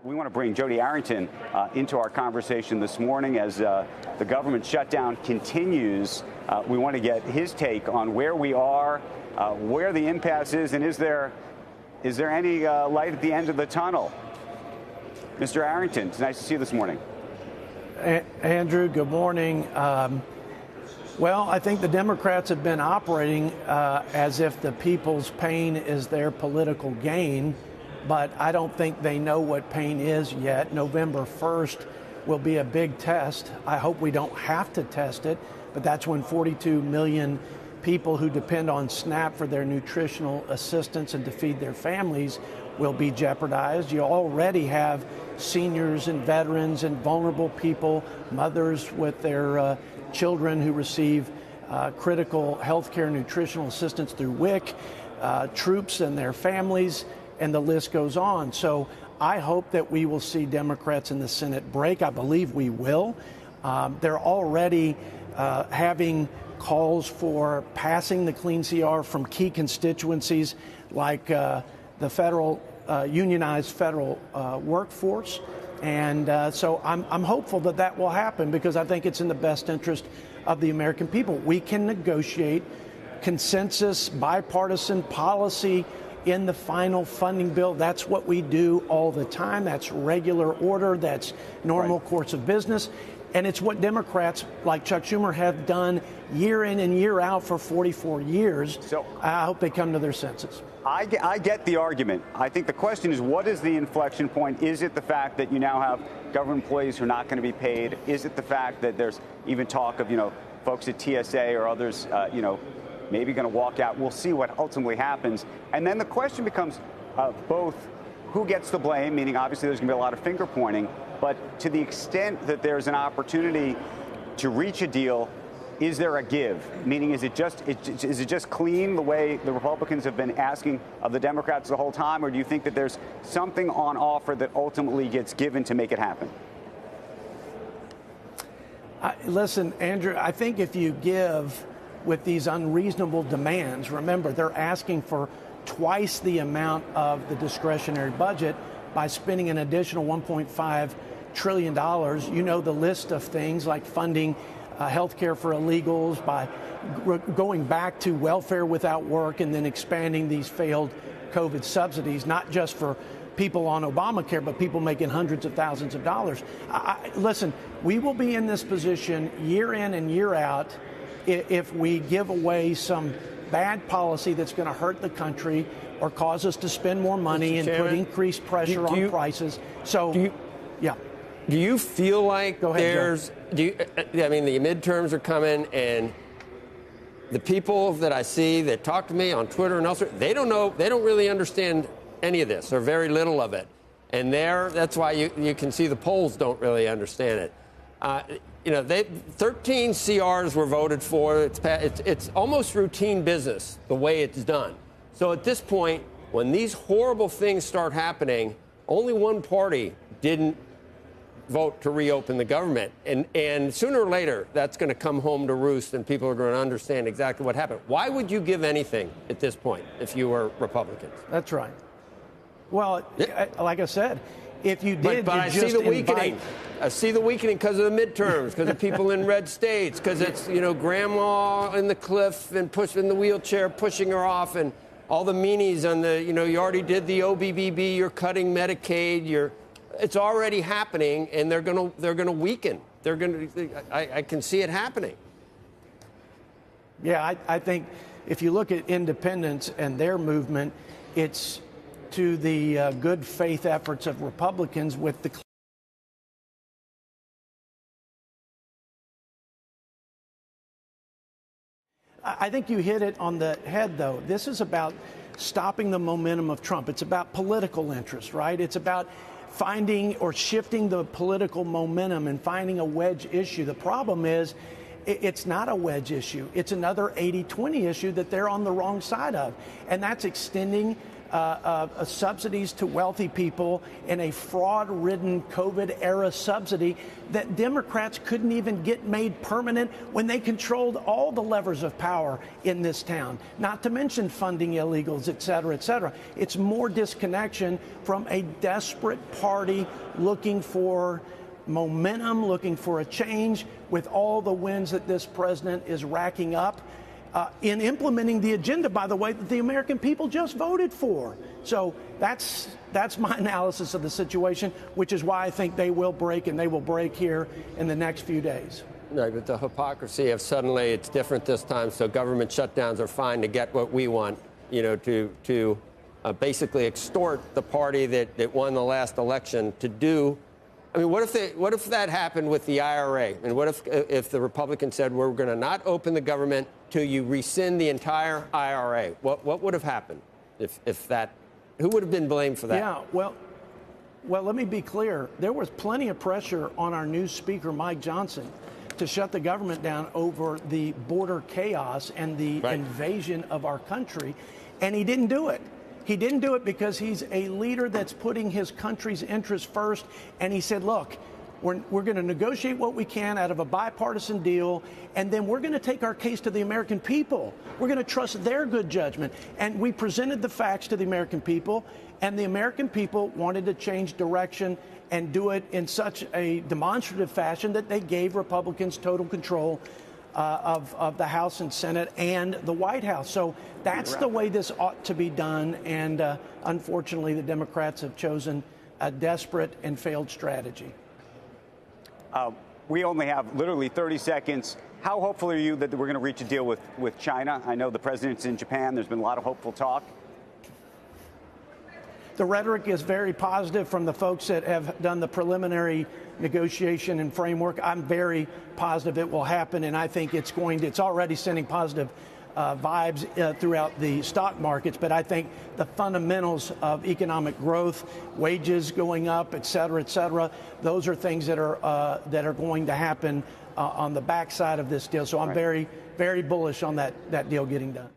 We want to bring Jodey Arrington into our conversation this morning as the government shutdown continues. We want to get his take on where we are, where the impasse is, and is there any light at the end of the tunnel? Mr. Arrington, it's nice to see you this morning. Andrew, good morning. Well, I think the Democrats have been operating as if the people's pain is their political gain, but I don't think they know what pain is yet. November 1st will be a big test. I hope we don't have to test it, but that's when 42 million people who depend on SNAP for their nutritional assistance and to feed their families will be jeopardized. You already have seniors and veterans and vulnerable people, mothers with their children who receive critical health care nutritional assistance through WIC, troops and their families, and the list goes on. So I hope that we will see Democrats in the Senate break. I believe we will. They're already having calls for passing the clean CR from key constituencies like the federal unionized federal workforce. And so I'm hopeful that that will happen because I think it's in the best interest of the American people. We can negotiate consensus, bipartisan policy in the final funding bill. That's what we do all the time. That's regular order. That's normal course of business. And it's what Democrats like Chuck Schumer have done year in and year out for 44 years. So I hope they come to their senses. I get the argument. I think the question is, what is the inflection point? Is it the fact that you now have government employees who are not going to be paid? Is it the fact that there's even talk of, folks at TSA or others, maybe going to walk out? We'll see what ultimately happens. And then the question becomes both who gets the blame, meaning obviously there's going to be a lot of finger pointing, but to the extent that there's an opportunity to reach a deal, is there a give? Meaning, is it just clean the way the Republicans have been asking of the Democrats the whole time, or do you think that there's something on offer that ultimately gets given to make it happen? Listen, Andrew, I think if you give with these unreasonable demands, remember, they're asking for twice the amount of the discretionary budget by spending an additional $1.5 trillion. You know the list of things like funding health care for illegals, by going back to welfare without work, and then expanding these failed COVID subsidies, not just for people on Obamacare, but people making hundreds of thousands of dollars. Listen, we will be in this position year in and year out if we give away some bad policy that's going to hurt the country or cause us to spend more money and put increased pressure on prices. So, yeah. Do you feel like there's, the midterms are coming, and the people that I see that talk to me on Twitter and elsewhere, they don't really understand any of this or very little of it. And that's why you can see the polls don't really understand it. 13 CRs were voted for. It's almost routine business the way it's done. So at this point, when these horrible things start happening, only one party didn't vote to reopen the government. And sooner or later, that's going to come home to roost and people are going to understand exactly what happened. Why would you give anything at this point if you were Republicans? That's right. Well, like I said, if you did, but I see the weakening. I see the weakening because of the midterms, because of people in red states, because it's, grandma in the cliff and in the wheelchair pushing her off, and all the meanies on the, you already did the OBBB, you're cutting Medicaid, it's already happening, and they're going to weaken. I can see it happening. Yeah, I think if you look at independents and their movement, it's to the good faith efforts of Republicans with the. I think you hit it on the head, though. This is about stopping the momentum of Trump. It's about political interest, right? It's about finding or shifting the political momentum and finding a wedge issue. The problem is it's not a wedge issue. It's another 80-20 issue that they're on the wrong side of. And that's extending subsidies to wealthy people in a fraud-ridden COVID-era subsidy that Democrats couldn't even get made permanent when they controlled all the levers of power in this town, not to mention funding illegals, et cetera, et cetera. It's more disconnection from a desperate party looking for momentum, looking for a change with all the wins that this president is racking up. In implementing the agenda, by the way, that the American people just voted for. So that's my analysis of the situation, which is why I think they will break, and they will break here in the next few days. Right, but the hypocrisy of suddenly it's different this time, so government shutdowns are fine to get what we want, to basically extort the party that won the last election to do. I mean, what if that happened with the IRA? And what if the Republicans said, we're going to not open the government till you rescind the entire IRA? What would have happened if that? Who would have been blamed for that? Yeah, well, let me be clear. There was plenty of pressure on our new Speaker, Mike Johnson, to shut the government down over the border chaos and the invasion of our country, and he didn't do it. He didn't do it because he's a leader that's putting his country's interests first. And he said, look, we're going to negotiate what we can out of a bipartisan deal, and then we're going to take our case to the American people. We're going to trust their good judgment. And we presented the facts to the American people, and the American people wanted to change direction and do it in such a demonstrative fashion that they gave Republicans total control of the House and Senate and the White House. So that's the way this ought to be done. And unfortunately, the Democrats have chosen a desperate and failed strategy. We only have literally 30 seconds. How hopeful are you that we're going to reach a deal with China? I know the president's in Japan. There's been a lot of hopeful talk. The rhetoric is very positive from the folks that have done the preliminary negotiation and framework. I'm very positive it will happen, and I think it's already sending positive vibes throughout the stock markets. But I think the fundamentals of economic growth, wages going up, et cetera, those are things that are going to happen on the backside of this deal. So I'm very, very bullish on that deal getting done.